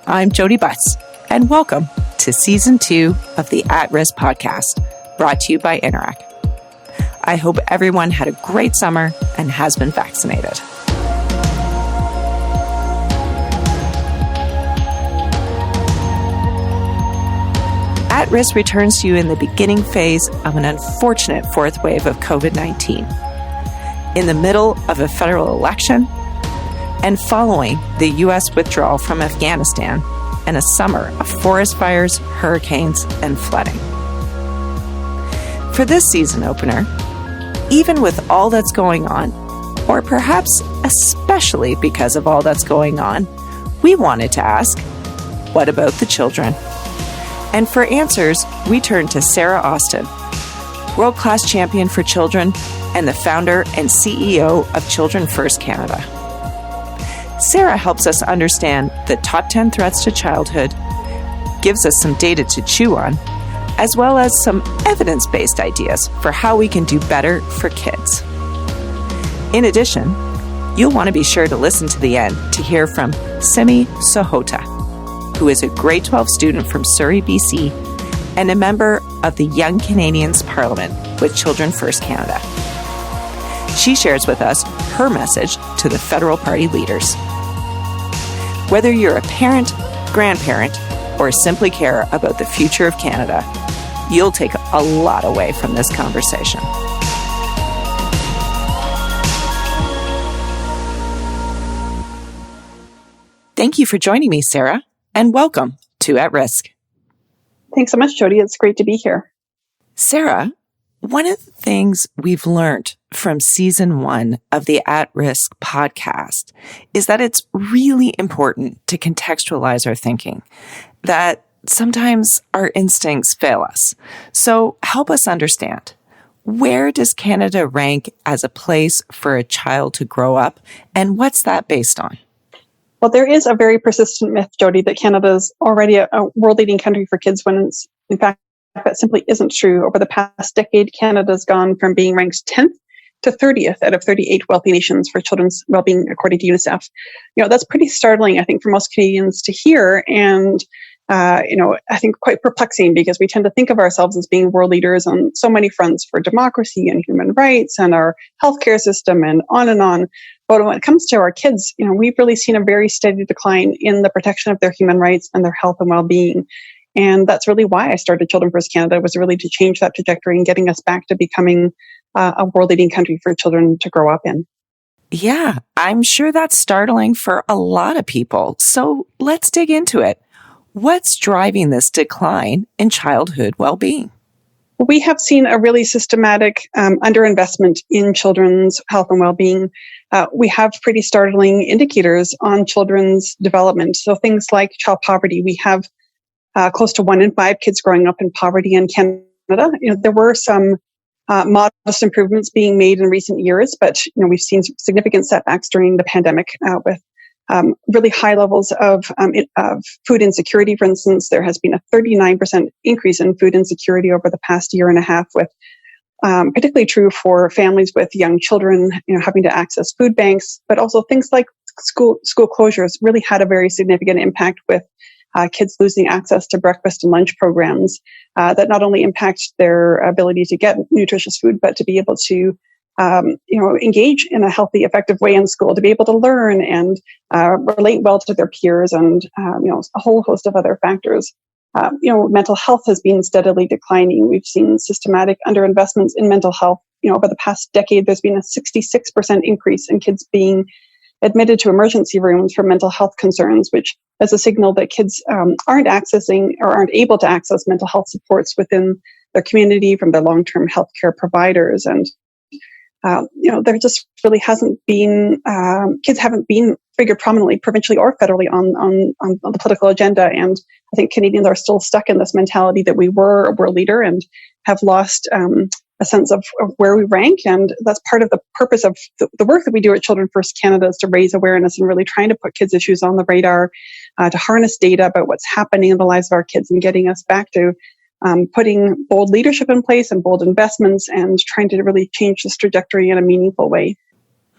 I'm Jody Butts, and welcome to Season 2 of the At Risk podcast, brought to you by Interac. I hope everyone had a great summer and has been vaccinated. At Risk returns to you in the beginning phase of an unfortunate fourth wave of COVID-19, in the middle of a federal election, and following the U.S. withdrawal from Afghanistan and a summer of forest fires, hurricanes, and flooding. For this season opener, even with all that's going on, or perhaps especially because of all that's going on, we wanted to ask, what about the children? And for answers, we turn to Sarah Austin, world-class champion for children and the founder and CEO of Children First Canada. Sarah helps us understand the top 10 threats to childhood, gives us some data to chew on, as well as some evidence-based ideas for how we can do better for kids. In addition, you'll want to be sure to listen to the end to hear from Simi Sahota, who is a grade 12 student from Surrey, BC, and a member of the Young Canadians Parliament with Children First Canada. She shares with us her message to the federal party leaders. Whether you're a parent, grandparent, or simply care about the future of Canada, you'll take a lot away from this conversation. Thank you for joining me, Sarah, and welcome to At Risk. Thanks so much, Jody. It's great to be here. Sarah, one of the things we've learned from season 1 of the At Risk podcast is that it's really important to contextualize our thinking, that sometimes our instincts fail us. So help us understand, where does Canada rank as a place for a child to grow up, and what's that based on? Well, there is a very persistent myth, Jody, that Canada is already a world-leading country for kids when it's, in fact, that simply isn't true. Over the past decade, Canada's gone from being ranked 10th to 30th out of 38 wealthy nations for children's well-being, according to UNICEF. That's pretty startling, I think, for most Canadians to hear, and I think quite perplexing, because we tend to think of ourselves as being world leaders on so many fronts for democracy and human rights and our healthcare system and on and on. But when it comes to our kids, we've really seen a very steady decline in the protection of their human rights and their health and well-being. And that's really why I started Children First Canada, was really to change that trajectory and getting us back to becoming a world-leading country for children to grow up in. Yeah, I'm sure that's startling for a lot of people. So let's dig into it. What's driving this decline in childhood well-being? We have seen a really systematic underinvestment in children's health and well-being. We have pretty startling indicators on children's development. So things like child poverty. We have close to 1 in 5 kids growing up in poverty in Canada. There were some modest improvements being made in recent years, but we've seen significant setbacks during the pandemic with really high levels of food insecurity. For instance, there has been a 39% increase in food insecurity over the past year and a half, with particularly true for families with young children, having to access food banks, but also things like school closures really had a very significant impact, with kids losing access to breakfast and lunch programs that not only impact their ability to get nutritious food, but to be able to engage in a healthy, effective way in school, to be able to learn and relate well to their peers, and a whole host of other factors. Mental health has been steadily declining. We've seen systematic underinvestments in mental health. Over the past decade, there's been a 66% increase in kids being admitted to emergency rooms for mental health concerns, which is a signal that kids aren't accessing or aren't able to access mental health supports within their community from their long-term healthcare providers. And there just really hasn't been, kids haven't been figured prominently, provincially or federally, on the political agenda. And I think Canadians are still stuck in this mentality that we were a world leader and have lost a sense of where we rank. And that's part of the purpose of the work that we do at Children First Canada, is to raise awareness and really trying to put kids' issues on the radar, to harness data about what's happening in the lives of our kids and getting us back to putting bold leadership in place and bold investments and trying to really change this trajectory in a meaningful way.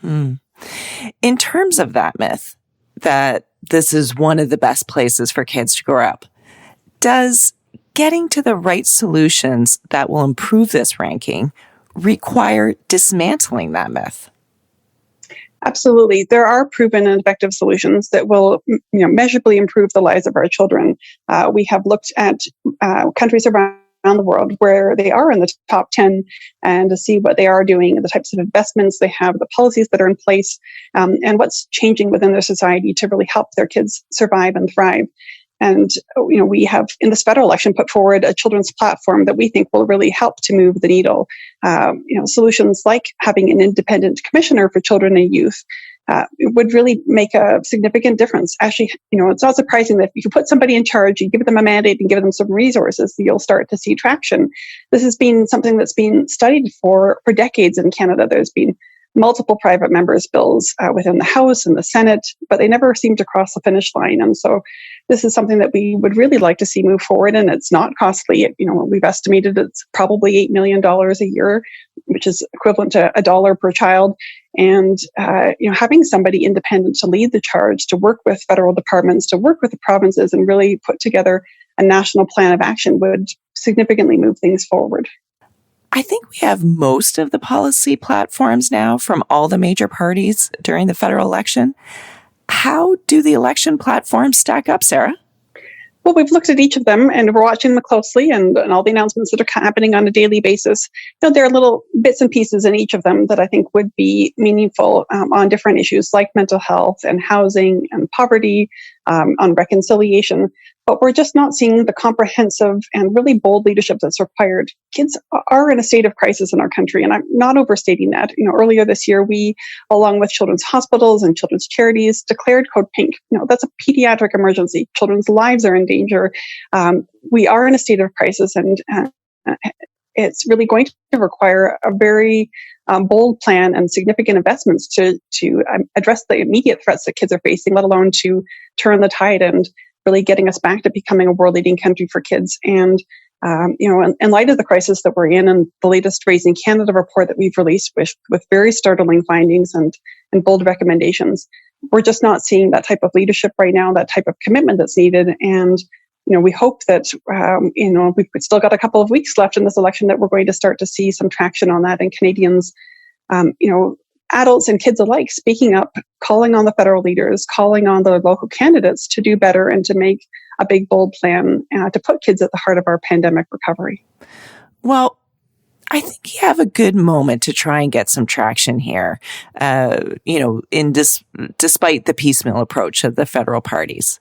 In terms of that myth, that this is one of the best places for kids to grow up. Does getting to the right solutions that will improve this ranking require dismantling that myth? Absolutely. There are proven and effective solutions that will measurably improve the lives of our children. We have looked at countries around the world where they are in the top 10 and to see what they are doing, the types of investments they have, the policies that are in place, and what's changing within their society to really help their kids survive and thrive. And, we have in this federal election put forward a children's platform that we think will really help to move the needle. Solutions like having an independent commissioner for children and youth would really make a significant difference. Actually, it's not surprising that if you put somebody in charge, you give them a mandate and give them some resources, you'll start to see traction. This has been something that's been studied for decades in Canada. There's been multiple private members' bills within the House and the Senate, but they never seem to cross the finish line. And so this is something that we would really like to see move forward, and it's not costly. We've estimated it's probably $8 million a year, which is equivalent to $1 per child. And, having somebody independent to lead the charge, to work with federal departments, to work with the provinces and really put together a national plan of action would significantly move things forward. I think we have most of the policy platforms now from all the major parties during the federal election. How do the election platforms stack up, Sarah? Well, we've looked at each of them and we're watching them closely and all the announcements that are happening on a daily basis. There are little bits and pieces in each of them that I think would be meaningful on different issues like mental health and housing and poverty, on reconciliation. But we're just not seeing the comprehensive and really bold leadership that's required. Kids are in a state of crisis in our country, and I'm not overstating that. Earlier this year, we, along with children's hospitals and children's charities, declared Code Pink. That's a pediatric emergency. Children's lives are in danger. We are in a state of crisis, and it's really going to require a very bold plan and significant investments to address the immediate threats that kids are facing, let alone to turn the tide and really getting us back to becoming a world-leading country for kids. And, in light of the crisis that we're in and the latest Raising Canada report that we've released with very startling findings and bold recommendations, we're just not seeing that type of leadership right now, that type of commitment that's needed. And, we hope that, we've still got a couple of weeks left in this election that we're going to start to see some traction on that. And Canadians, adults and kids alike speaking up, calling on the federal leaders, calling on the local candidates to do better and to make a big, bold plan to put kids at the heart of our pandemic recovery. Well, I think you have a good moment to try and get some traction here, despite the piecemeal approach of the federal parties.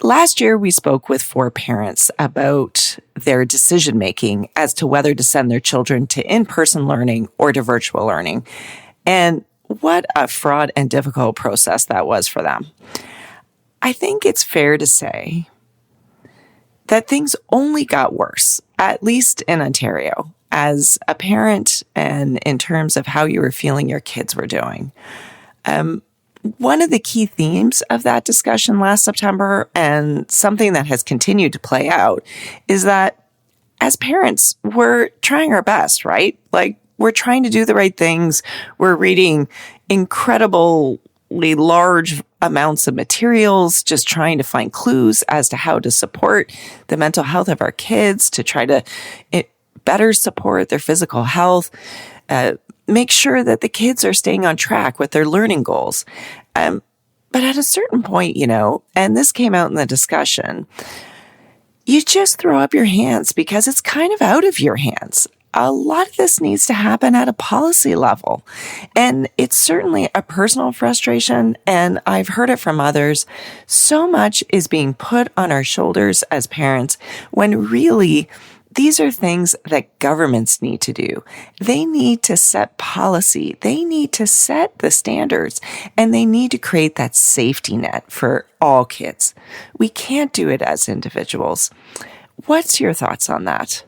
Last year, we spoke with 4 parents about their decision-making as to whether to send their children to in-person learning or to virtual learning. And what a fraught and difficult process that was for them. I think it's fair to say that things only got worse, at least in Ontario, as a parent and in terms of how you were feeling your kids were doing. One of the key themes of that discussion last September, and something that has continued to play out, is that as parents, we're trying our best, right? Like, we're trying to do the right things. We're reading incredibly large amounts of materials, just trying to find clues as to how to support the mental health of our kids, to try to better support their physical health, make sure that the kids are staying on track with their learning goals. But at a certain point, and this came out in the discussion, you just throw up your hands because it's kind of out of your hands. A lot of this needs to happen at a policy level. And it's certainly a personal frustration, and I've heard it from others. So much is being put on our shoulders as parents when really these are things that governments need to do. They need to set policy. They need to set the standards, and they need to create that safety net for all kids. We can't do it as individuals. What's your thoughts on that?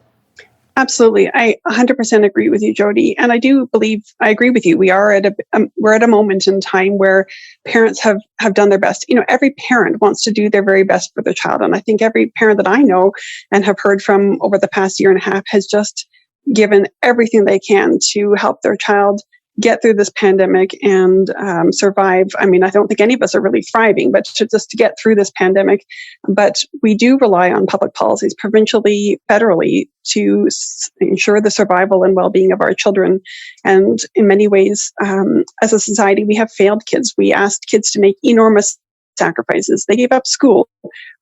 Absolutely. I 100% agree with you, Jody. And I do believe, I agree with you. We're at a moment in time where parents have done their best. Every parent wants to do their very best for their child. And I think every parent that I know and have heard from over the past year and a half has just given everything they can to help their child get through this pandemic and survive. I mean, I don't think any of us are really thriving, but just to get through this pandemic. But we do rely on public policies, provincially, federally, to ensure the survival and well-being of our children. And in many ways, as a society, we have failed kids. We asked kids to make enormous sacrifices. They gave up school,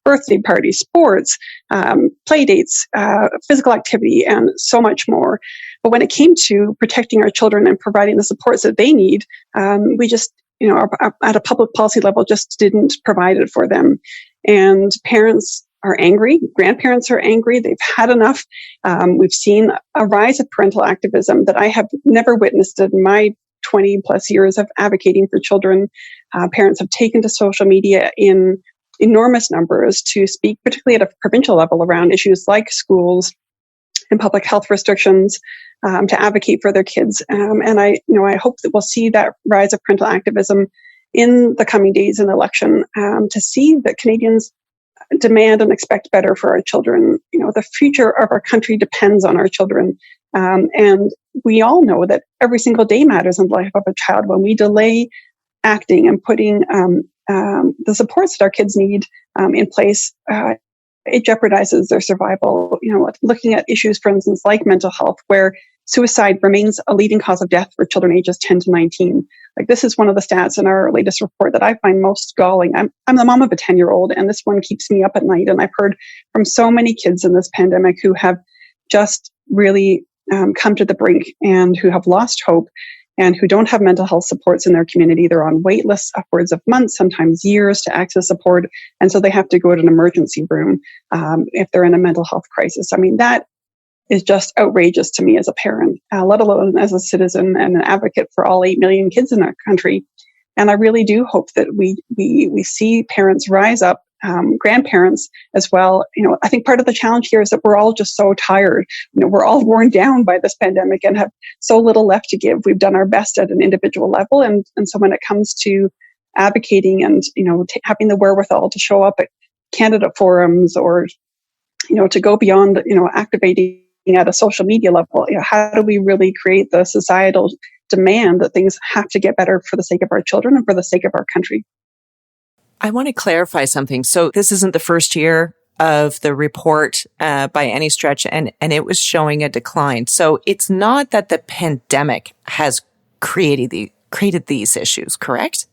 birthday parties, sports, play dates, physical activity, and so much more. But when it came to protecting our children and providing the supports that they need, we just, at a public policy level, just didn't provide it for them. And parents are angry. Grandparents are angry. They've had enough. We've seen a rise of parental activism that I have never witnessed in my 20 plus years of advocating for children. Parents have taken to social media in enormous numbers to speak, particularly at a provincial level, around issues like schools and public health restrictions, to advocate for their kids. And I hope that we'll see that rise of parental activism in the coming days in the election, to see that Canadians demand and expect better for our children. The future of our country depends on our children. And we all know that every single day matters in the life of a child. When we delay acting and putting the supports that our kids need in place, it jeopardizes their survival. Looking at issues, for instance, like mental health, where suicide remains a leading cause of death for children ages 10 to 19. Like, this is one of the stats in our latest report that I find most galling. I'm the mom of a 10-year-old, and this one keeps me up at night. And I've heard from so many kids in this pandemic who have just really come to the brink and who have lost hope and who don't have mental health supports in their community. They're on wait lists upwards of months, sometimes years, to access support. And so they have to go to an emergency room if they're in a mental health crisis. I mean, that is just outrageous to me as a parent, let alone as a citizen and an advocate for all 8 million kids in our country. And I really do hope that we see parents rise up, grandparents as well. I think part of the challenge here is that we're all just so tired. We're all worn down by this pandemic and have so little left to give. We've done our best at an individual level. And so when it comes to advocating and, having the wherewithal to show up at candidate forums or, to go beyond, activating at a social media level, how do we really create the societal demand that things have to get better for the sake of our children and for the sake of our country? I want to clarify something. So this isn't the first year of the report by any stretch, and it was showing a decline. So it's not that the pandemic has created these issues, correct?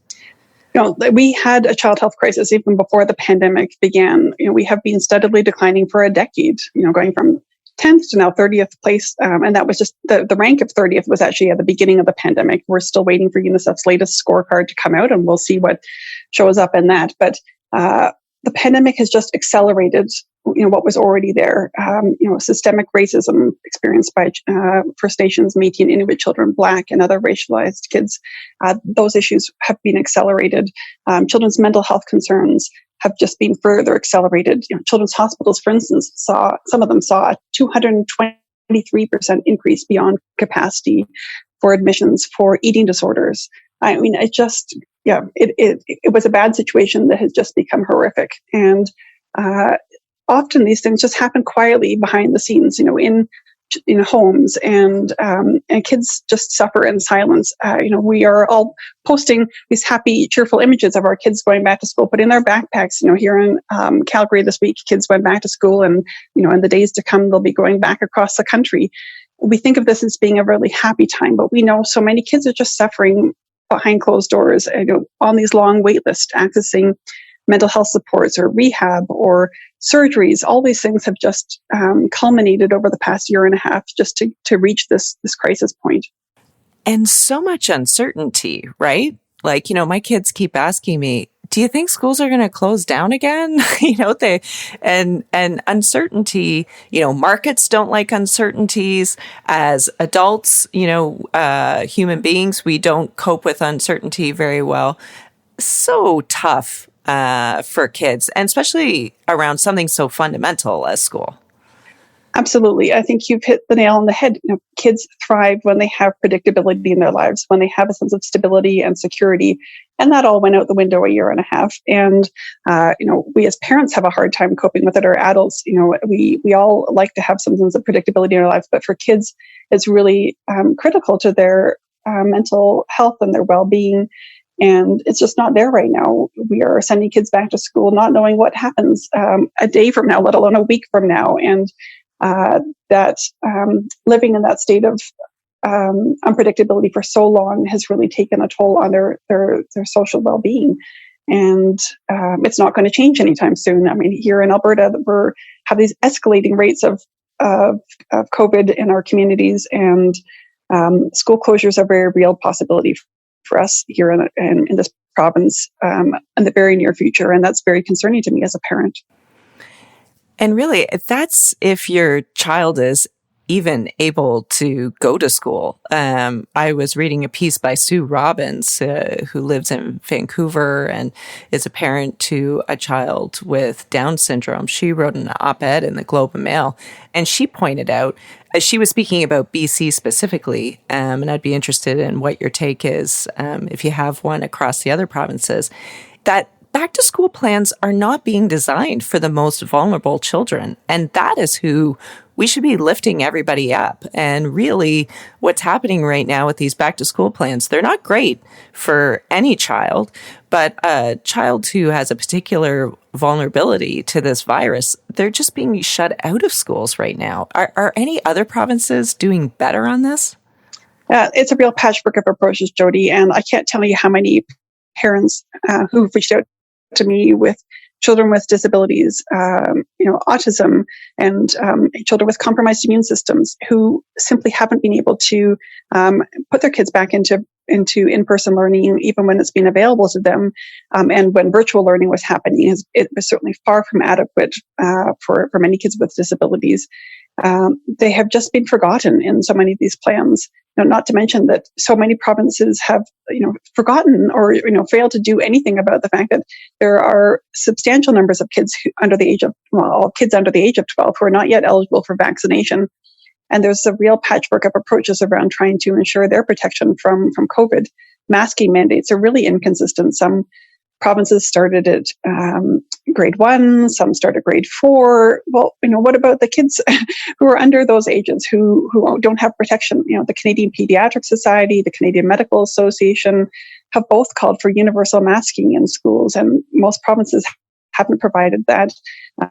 We had a child health crisis even before the pandemic began. We have been steadily declining for a decade, going from 10th to now 30th place. And that was just the rank of 30th was actually at the beginning of the pandemic. We're still waiting for UNICEF's latest scorecard to come out, and we'll see what shows up in that. But the pandemic has just accelerated, what was already there. Systemic racism experienced by First Nations, Métis, and Inuit children, Black, and other racialized kids. Those issues have been accelerated. Children's mental health concerns have just been further accelerated. Children's hospitals, for instance, some of them saw a 223% increase beyond capacity for admissions for eating disorders. I mean, it was a bad situation that has just become horrific. And often these things just happen quietly behind the scenes, in homes, and kids just suffer in silence. We are all posting these happy, cheerful images of our kids going back to school, but in their backpacks, here in Calgary this week, kids went back to school, and in the days to come, they'll be going back across the country. We think of this as being a really happy time, but we know so many kids are just suffering behind closed doors, on these long wait lists, accessing mental health supports or rehab or surgeries. All these things have just culminated over the past year and a half just to reach this crisis point. And so much uncertainty, right? Like, my kids keep asking me, do you think schools are going to close down again? And uncertainty, markets don't like uncertainties. As adults, human beings, we don't cope with uncertainty very well. So tough for kids, and especially around something so fundamental as school. Absolutely. I think you've hit the nail on the head. Kids thrive when they have predictability in their lives, when they have a sense of stability and security. And that all went out the window a year and a half. And, we as parents have a hard time coping with it. Or adults, we all like to have some sense of predictability in our lives. But for kids, it's really critical to their mental health and their well-being. And it's just not there right now. We are sending kids back to school not knowing what happens a day from now, let alone a week from now. And that living in that state of unpredictability for so long has really taken a toll on their social well-being. And it's not going to change anytime soon. I mean, here in Alberta, we have these escalating rates of COVID in our communities, and school closures are a very real possibility for us here in this province in the very near future. And that's very concerning to me as a parent. And really, that's if your child is even able to go to school. I was reading a piece by Sue Robbins, who lives in Vancouver and is a parent to a child with Down syndrome. She wrote an op-ed in the Globe and Mail, and she pointed out, she was speaking about BC specifically, and I'd be interested in what your take is, if you have one across the other provinces, that back to school plans are not being designed for the most vulnerable children. And that is who we should be lifting everybody up. And really what's happening right now with these back to school plans, they're not great for any child, but a child who has a particular vulnerability to this virus, they're just being shut out of schools right now. Are any other provinces doing better on this? It's a real patchwork of approaches, Jody. And I can't tell you how many parents who've reached out to me with children with disabilities, autism, and children with compromised immune systems who simply haven't been able to put their kids back into in-person learning, even when it's been available to them, and when virtual learning was happening. It was certainly far from adequate for many kids with disabilities. They have just been forgotten in so many of these plans. Not to mention that so many provinces have, forgotten or, failed to do anything about the fact that there are substantial numbers of kids under the age of 12 who are not yet eligible for vaccination. And there's a real patchwork of approaches around trying to ensure their protection from COVID. Masking mandates are really inconsistent. Some provinces started at grade 1, some started grade 4. Well, what about the kids who are under those ages who don't have protection? The Canadian Pediatric Society, the Canadian Medical Association have both called for universal masking in schools, and most provinces haven't provided that.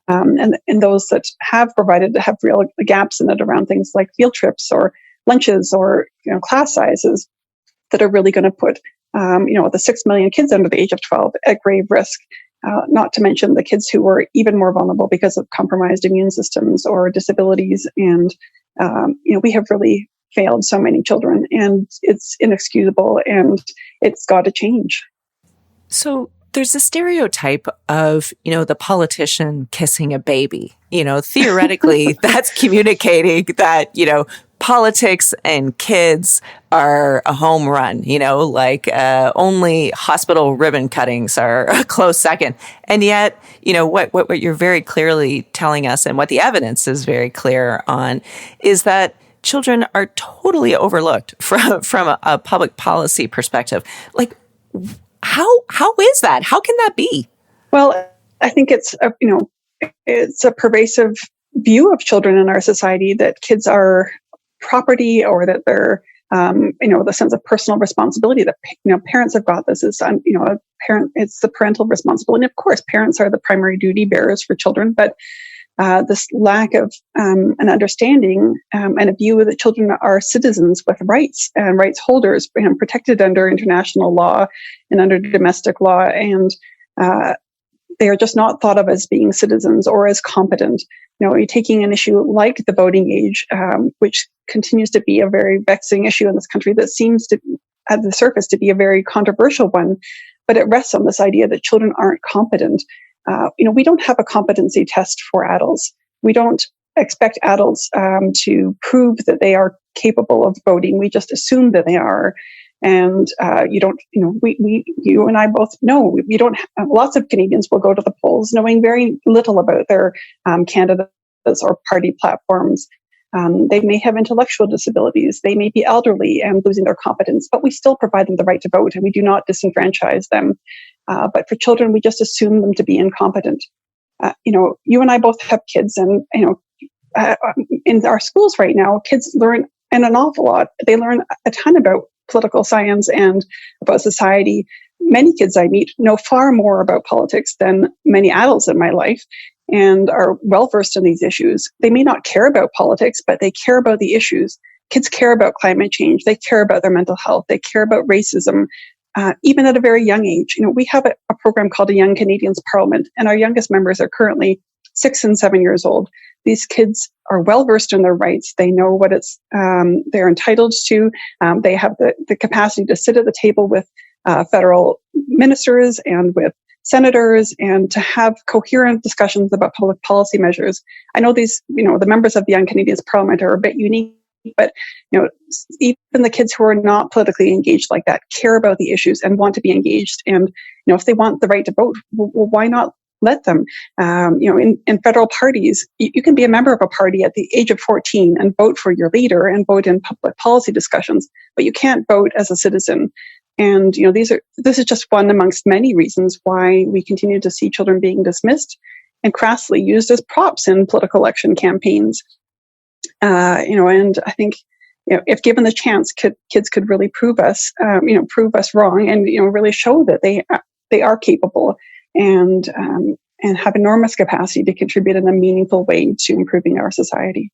And those that have provided have real gaps in it around things like field trips or lunches or class sizes that are really going to put the 6 million kids under the age of 12 at grave risk, not to mention the kids who were even more vulnerable because of compromised immune systems or disabilities. And, we have really failed so many children, and it's inexcusable, and it's got to change. So there's a stereotype of, the politician kissing a baby. Theoretically, that's communicating that, politics and kids are a home run, only hospital ribbon cuttings are a close second. And yet, what you're very clearly telling us, and what the evidence is very clear on, is that children are totally overlooked from a public policy perspective. How is that? How can that be? Well, I think it's a pervasive view of children in our society that kids are property, or that they're the sense of personal responsibility that parents have got. This is it's the parental responsibility. And of course, parents are the primary duty bearers for children, but this lack of an understanding and a view that children are citizens with rights and rights holders, protected under international law and under domestic law, and they are just not thought of as being citizens or as competent. You're taking an issue like the voting age, which continues to be a very vexing issue in this country that seems to, at the surface, to be a very controversial one, but it rests on this idea that children aren't competent. We don't have a competency test for adults. We don't expect adults to prove that they are capable of voting. We just assume that they are. And you and I both know we don't have, lots of Canadians will go to the polls knowing very little about their candidates or party platforms. They may have intellectual disabilities. They may be elderly and losing their competence, but we still provide them the right to vote, and we do not disenfranchise them. But for children, we just assume them to be incompetent. You and I both have kids, and in our schools right now, kids learn an awful lot. They learn a ton about political science and about society, many kids I meet know far more about politics than many adults in my life and are well versed in these issues. They may not care about politics, but they care about the issues. Kids care about climate change. They care about their mental health. They care about racism, even at a very young age. We have a program called a Young Canadians Parliament, and our youngest members are currently 6 and 7 years old. These kids are well versed in their rights. They know what they're entitled to. They have the capacity to sit at the table with federal ministers and with senators and to have coherent discussions about public policy measures. I know the members of the Young Canadians Parliament are a bit unique, but even the kids who are not politically engaged like that care about the issues and want to be engaged. And if they want the right to vote, well, why not let them? In federal parties, you can be a member of a party at the age of 14 and vote for your leader and vote in public policy discussions, but you can't vote as a citizen. And this is just one amongst many reasons why we continue to see children being dismissed and crassly used as props in political election campaigns. And I think if given the chance, kids could really prove us wrong, and really show that they are capable and have enormous capacity to contribute in a meaningful way to improving our society.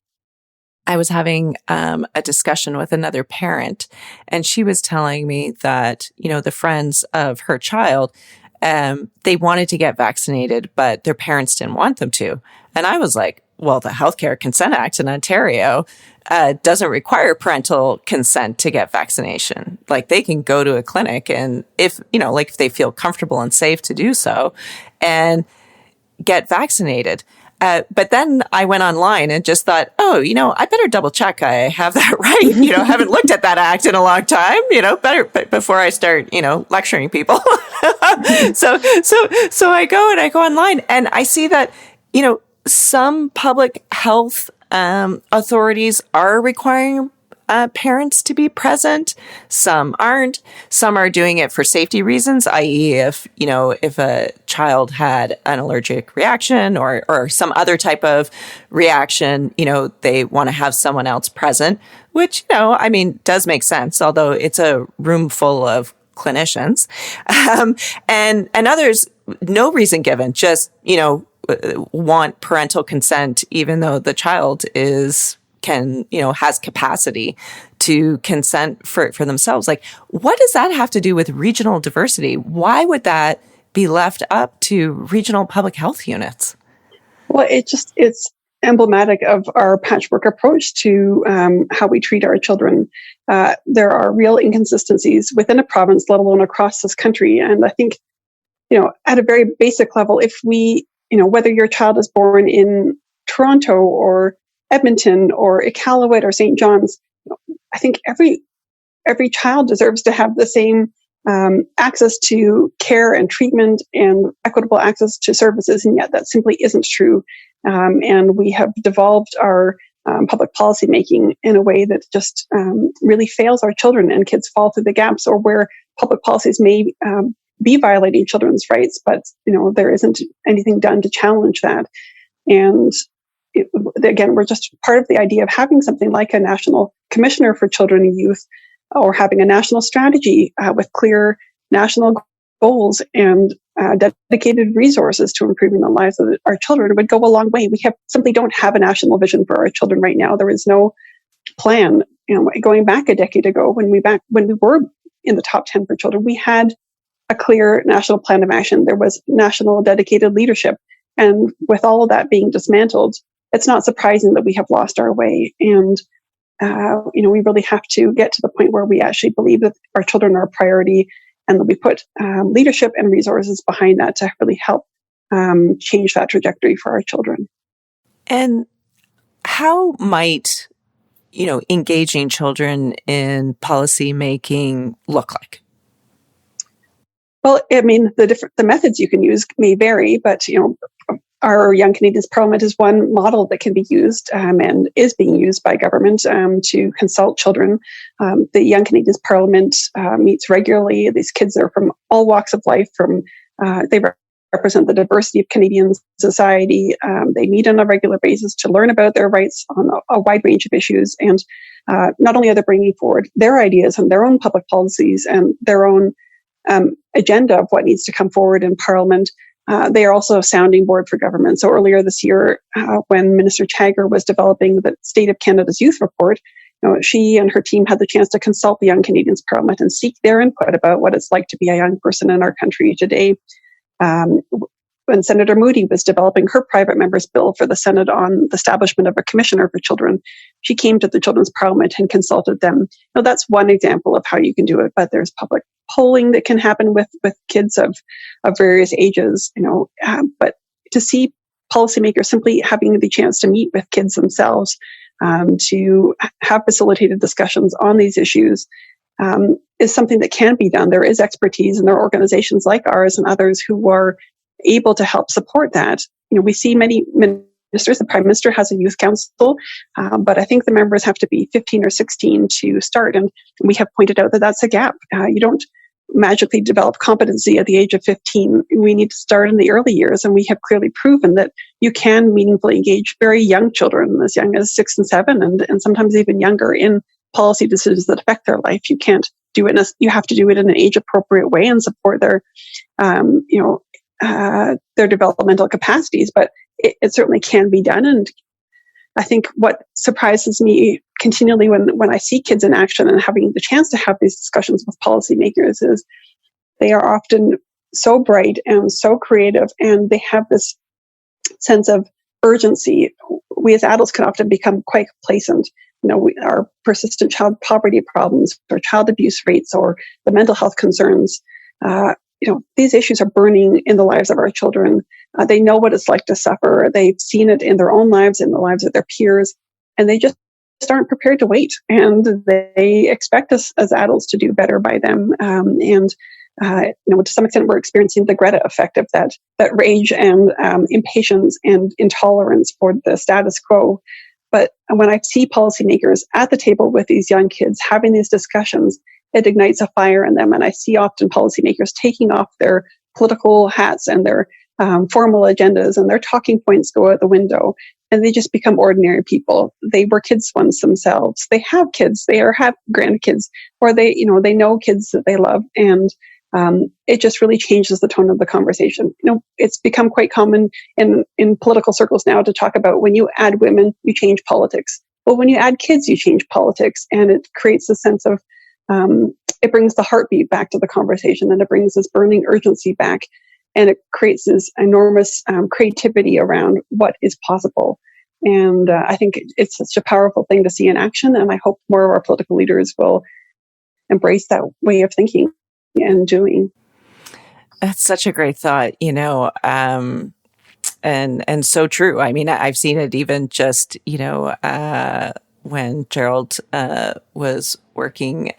I was having a discussion with another parent, and she was telling me that, the friends of her child, they wanted to get vaccinated, but their parents didn't want them to. And I was like, well, the Healthcare Consent Act in Ontario doesn't require parental consent to get vaccination. Like, they can go to a clinic, and if they feel comfortable and safe to do so, and get vaccinated. But then I went online and just thought, I better double check I have that right. Haven't looked at that act in a long time, better before I start, lecturing people. So I go online and I see that, some public health authorities are requiring parents to be present. Some aren't. Some are doing it for safety reasons, i.e. if a child had an allergic reaction or some other type of reaction, they want to have someone else present, which, does make sense, although it's a room full of clinicians. And others, no reason given, just, want parental consent, even though the child has capacity to consent for themselves. Like, what does that have to do with regional diversity? Why would that be left up to regional public health units? Well, it's emblematic of our patchwork approach to how we treat our children. There are real inconsistencies within a province, let alone across this country. And I think, at a very basic level, if we, whether your child is born in Toronto or Edmonton or Iqaluit or St. John's, I think every child deserves to have the same access to care and treatment and equitable access to services, and yet that simply isn't true. And we have devolved our public policy making in a way that just really fails our children, and kids fall through the gaps, or where public policies may be violating children's rights, but there isn't anything done to challenge that. And again, we're just part of the idea of having something like a national commissioner for children and youth, or having a national strategy with clear national goals and dedicated resources to improving the lives of our children. It would go a long way. We simply don't have a national vision for our children right now. There is no plan. Going back a decade ago, when we were in the top 10 for children, we had a clear national plan of action. There was national dedicated leadership. And with all of that being dismantled, it's not surprising that we have lost our way. And, we really have to get to the point where we actually believe that our children are a priority, and that we put leadership and resources behind that to really help change that trajectory for our children. And how might, engaging children in policy making look like? Well, the methods you can use may vary, but, our Young Canadians Parliament is one model that can be used and is being used by government to consult children. The Young Canadians Parliament meets regularly. These kids are from all walks of life. They represent the diversity of Canadian society. They meet on a regular basis to learn about their rights on a wide range of issues. And not only are they bringing forward their ideas and their own public policies and their own agenda of what needs to come forward in Parliament, they are also a sounding board for government. So earlier this year, when Minister Taggart was developing the State of Canada's Youth Report, she and her team had the chance to consult the Young Canadians Parliament and seek their input about what it's like to be a young person in our country today. When Senator Moody was developing her private member's bill for the Senate on the establishment of a commissioner for children, she came to the Children's Parliament and consulted them. Now, that's one example of how you can do it, but there's public polling that can happen with kids of various ages, but to see policymakers simply having the chance to meet with kids themselves, to have facilitated discussions on these issues, is something that can be done. There is expertise, and there are organizations like ours and others who are able to help support that. We see many ministers. The Prime Minister has a youth council, but I think the members have to be 15 or 16 to start. And we have pointed out that that's a gap. You don't magically develop competency at the age of 15. We need to start in the early years, and we have clearly proven that you can meaningfully engage very young children, as young as 6 and 7, and sometimes even younger, in policy decisions that affect their life. You can't do it. You have to do it in an age-appropriate way and support their developmental capacities, but it certainly can be done. And I think what surprises me continually when I see kids in action and having the chance to have these discussions with policymakers is they are often so bright and so creative, and they have this sense of urgency. We as adults can often become quite complacent. Our persistent child poverty problems, or child abuse rates, or the mental health concerns, these issues are burning in the lives of our children. They know what it's like to suffer. They've seen it in their own lives, in the lives of their peers, and they just aren't prepared to wait. And they expect us as adults to do better by them. To some extent, we're experiencing the Greta effect of that rage and impatience and intolerance for the status quo. But when I see policymakers at the table with these young kids having these discussions, it ignites a fire in them. And I see often policymakers taking off their political hats and their formal agendas, and their talking points go out the window, and they just become ordinary people. They were kids once themselves. They have kids. They have grandkids, or they know kids that they love. And it just really changes the tone of the conversation. It's become quite common in political circles now to talk about when you add women, you change politics. Well, when you add kids, you change politics. And it creates a sense of, it brings the heartbeat back to the conversation, and it brings this burning urgency back. And it creates this enormous creativity around what is possible. And I think it's such a powerful thing to see in action. And I hope more of our political leaders will embrace that way of thinking and doing. That's such a great thought, and so true. I mean, I've seen it even just, when Gerald was working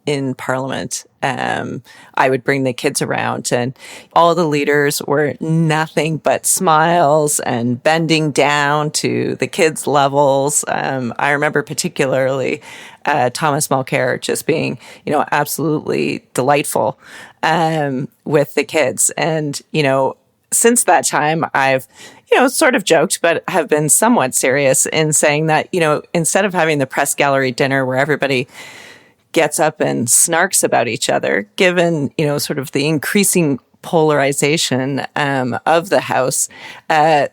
in Parliament, I would bring the kids around, and all the leaders were nothing but smiles and bending down to the kids' levels. I remember particularly Thomas Mulcair just being, absolutely delightful with the kids. And, since that time, I've, sort of joked, but have been somewhat serious in saying that, instead of having the press gallery dinner where everybody gets up and snarks about each other, given, sort of the increasing polarization of the House,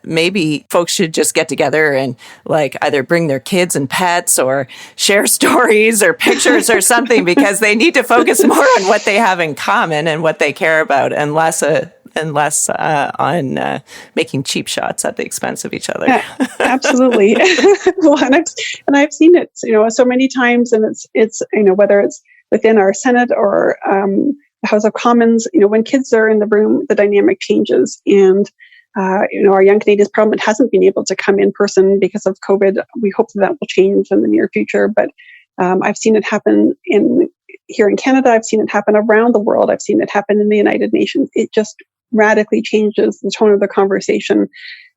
maybe folks should just get together and either bring their kids and pets or share stories or pictures or something, because they need to focus more on what they have in common and what they care about, and less on making cheap shots at the expense of each other. Yeah, absolutely. Well, and I've seen it, so many times, and it's whether it's within our Senate or the House of Commons, when kids are in the room, the dynamic changes. And our Young Canadians Parliament hasn't been able to come in person because of COVID. We hope that will change in the near future. But I've seen it happen here in Canada. I've seen it happen around the world. I've seen it happen in the United Nations. It just radically changes the tone of the conversation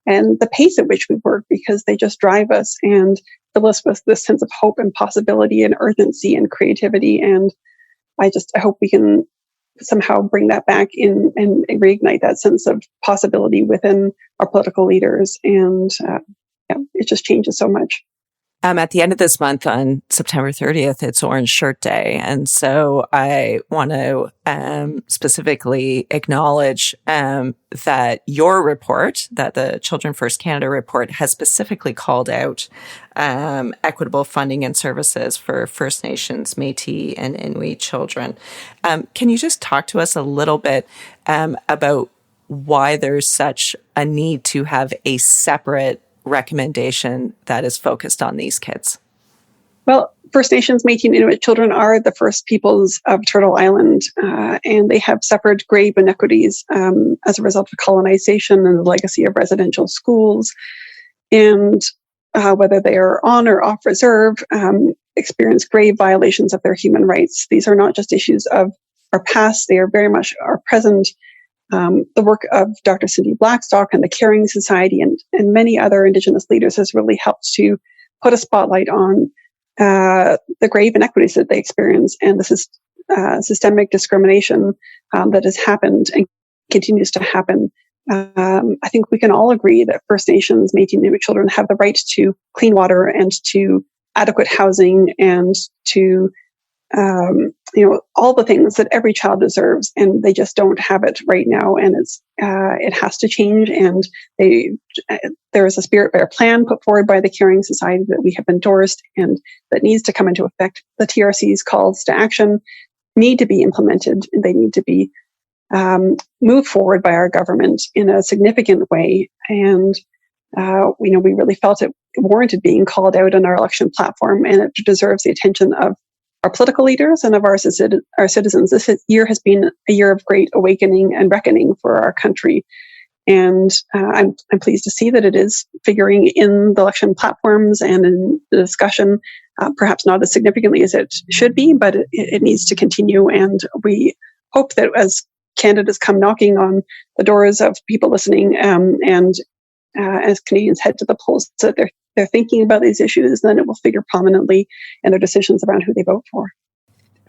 and the pace at which we work, because they just drive us and fill us with this sense of hope and possibility and urgency and creativity. And I hope we can somehow bring that back in and reignite that sense of possibility within our political leaders. And it just changes so much. At the end of this month on September 30th, it's Orange Shirt Day. And so I want to specifically acknowledge that your report, that the Children First Canada report, has specifically called out equitable funding and services for First Nations, Métis, and Inuit children. Can you just talk to us a little bit about why there's such a need to have a separate recommendation that is focused on these kids? Well, First Nations, Métis, and Inuit children are the first peoples of Turtle Island, and they have suffered grave inequities as a result of colonization and the legacy of residential schools. And whether they are on or off reserve, experience grave violations of their human rights. These are not just issues of our past, they are very much our present. The work of Dr. Cindy Blackstock and the Caring Society and many other Indigenous leaders has really helped to put a spotlight on the grave inequities that they experience and the systemic discrimination that has happened and continues to happen. I think we can all agree that First Nations, Métis, and Inuit children have the right to clean water and to adequate housing and to all the things that every child deserves, and they just don't have it right now. And it has to change. And there is a Spirit Bear plan put forward by the Caring Society that we have endorsed and that needs to come into effect. The TRC's calls to action need to be implemented, and they need to be moved forward by our government in a significant way. And we really felt it warranted being called out on our election platform, and it deserves the attention of our political leaders and of our citizens. This year has been a year of great awakening and reckoning for our country. And I'm pleased to see that it is figuring in the election platforms and in the discussion, perhaps not as significantly as it should be, but it needs to continue. And we hope that as candidates come knocking on the doors of people listening, and as Canadians head to the polls, that they're thinking about these issues, then it will figure prominently in their decisions around who they vote for.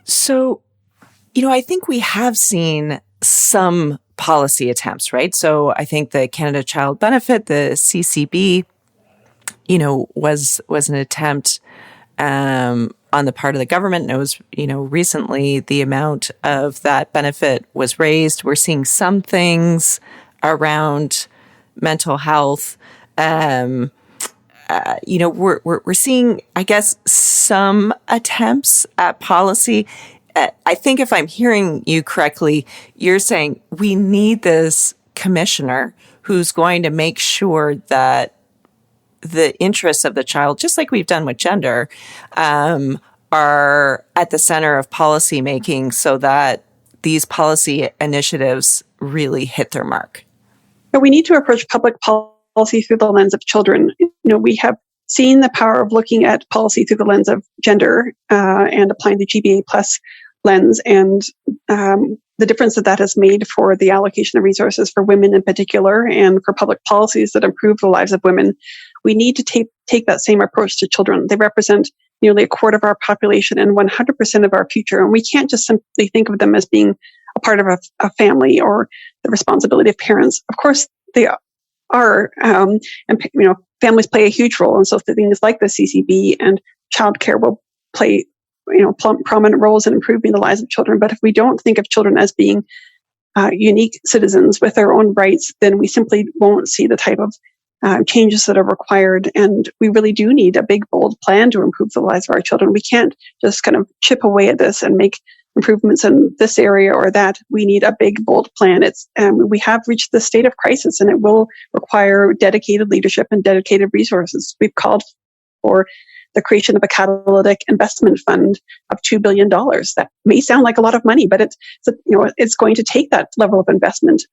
So, I think we have seen some policy attempts, right? So I think the Canada Child Benefit, the CCB, was an attempt on the part of the government. And it was, recently the amount of that benefit was raised. We're seeing some things around mental health. We're seeing, I guess, some attempts at policy. I think if I'm hearing you correctly, you're saying we need this commissioner who's going to make sure that the interests of the child, just like we've done with gender, are at the center of policy making so that these policy initiatives really hit their mark. But we need to approach public policy through the lens of children. We have seen the power of looking at policy through the lens of gender and applying the GBA plus lens, and the difference that has made for the allocation of resources for women in particular and for public policies that improve the lives of women. We need to take that same approach to children. They represent nearly a quarter of our population and 100% of our future. And we can't just simply think of them as being a part of a family or the responsibility of parents. Of course, they are, and families play a huge role. And so things like the CCB and childcare will play prominent roles in improving the lives of children. But if we don't think of children as being unique citizens with their own rights, then we simply won't see the type of changes that are required. And we really do need a big, bold plan to improve the lives of our children. We can't just kind of chip away at this and make improvements in this area or that. We need a big, bold plan. We have reached the state of crisis, and it will require dedicated leadership and dedicated resources. We've called for the creation of a catalytic investment fund of $2 billion. That may sound like a lot of money, but it's going to take that level of investment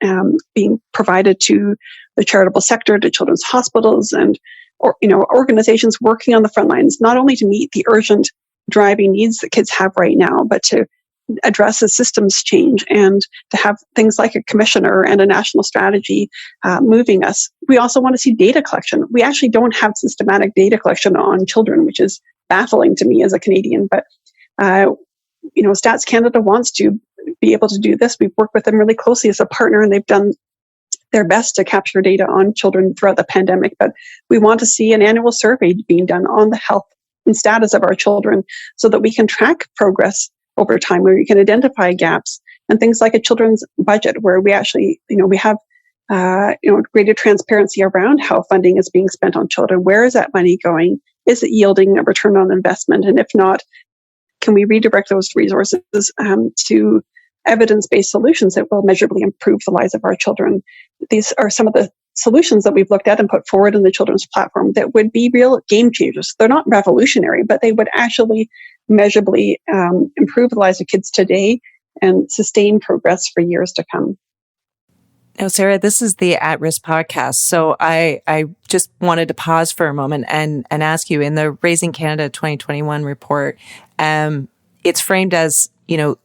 being provided to the charitable sector, to children's hospitals, and organizations working on the front lines, not only to meet the urgent driving needs that kids have right now, but to address the systems change and to have things like a commissioner and a national strategy moving us. We also want to see data collection. We actually don't have systematic data collection on children, which is baffling to me as a Canadian. But, Stats Canada wants to be able to do this. We've worked with them really closely as a partner, and they've done their best to capture data on children throughout the pandemic. But we want to see an annual survey being done on the health and status of our children so that we can track progress over time, where we can identify gaps, and things like a children's budget, where we actually, we have greater transparency around how funding is being spent on children. Where is that money going? Is it yielding a return on investment? And if not, can we redirect those resources to evidence-based solutions that will measurably improve the lives of our children? These are some of the solutions that we've looked at and put forward in the Children's Platform that would be real game changers. They're not revolutionary, but they would actually measurably improve the lives of kids today and sustain progress for years to come. Now, Sarah, this is the At Risk podcast. So I just wanted to pause for a moment and ask you, in the Raising Canada 2021 report, it's framed as,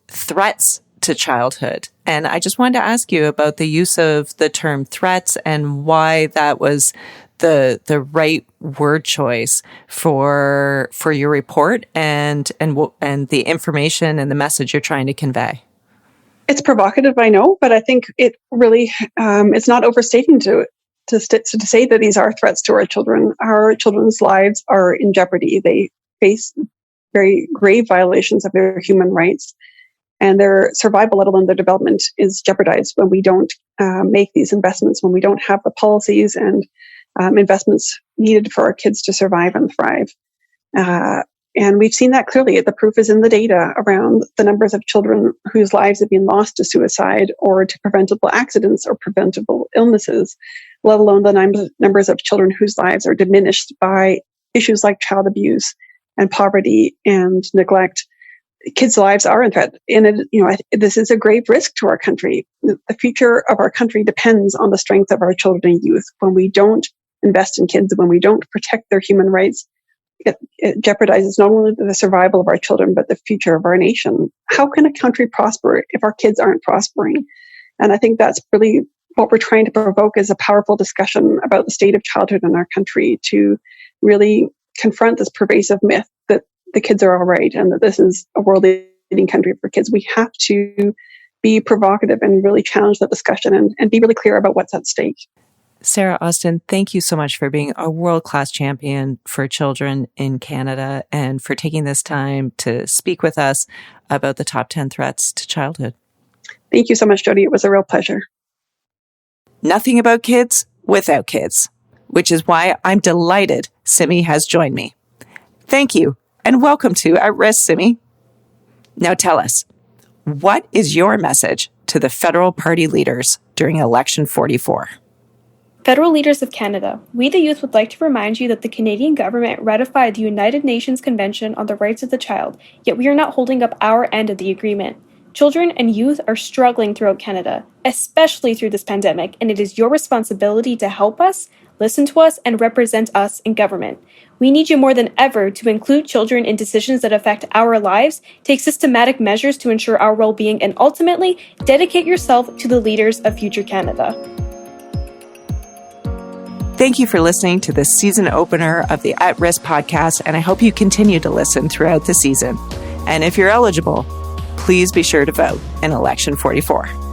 threats to childhood. And I just wanted to ask you about the use of the term threats and why that was the right word choice for your report and the information and the message you're trying to convey. It's provocative, I know, but I think it really it's not overstating to say that these are threats to our children. Our children's lives are in jeopardy. They face very grave violations of their human rights, and their survival, let alone their development, is jeopardized when we don't make these investments, when we don't have the policies and investments needed for our kids to survive and thrive. And we've seen that clearly. The proof is in the data around the numbers of children whose lives have been lost to suicide or to preventable accidents or preventable illnesses, let alone the numbers of children whose lives are diminished by issues like child abuse and poverty and neglect. Kids' lives are in threat. And this is a grave risk to our country. The future of our country depends on the strength of our children and youth. When we don't invest in kids, when we don't protect their human rights, it jeopardizes not only the survival of our children, but the future of our nation. How can a country prosper if our kids aren't prospering? And I think that's really what we're trying to provoke, is a powerful discussion about the state of childhood in our country, to really confront this pervasive myth that the kids are all right and that this is a world-leading country for kids. We have to be provocative and really challenge the discussion and be really clear about what's at stake. Sarah Austin, thank you so much for being a world-class champion for children in Canada and for taking this time to speak with us about the top 10 threats to childhood. Thank you so much, Jody. It was a real pleasure. Nothing about kids without kids, which is why I'm delighted Simi has joined me. Thank you, and welcome to At Risk, Simi. Now tell us, what is your message to the federal party leaders during Election 44? Federal leaders of Canada, we the youth would like to remind you that the Canadian government ratified the United Nations Convention on the Rights of the Child, yet we are not holding up our end of the agreement. Children and youth are struggling throughout Canada, especially through this pandemic, and it is your responsibility to help us, listen to us, and represent us in government. We need you more than ever to include children in decisions that affect our lives, take systematic measures to ensure our well-being, and ultimately, dedicate yourself to the leaders of future Canada. Thank you for listening to the season opener of the At Risk podcast, and I hope you continue to listen throughout the season. And if you're eligible, please be sure to vote in Election 44.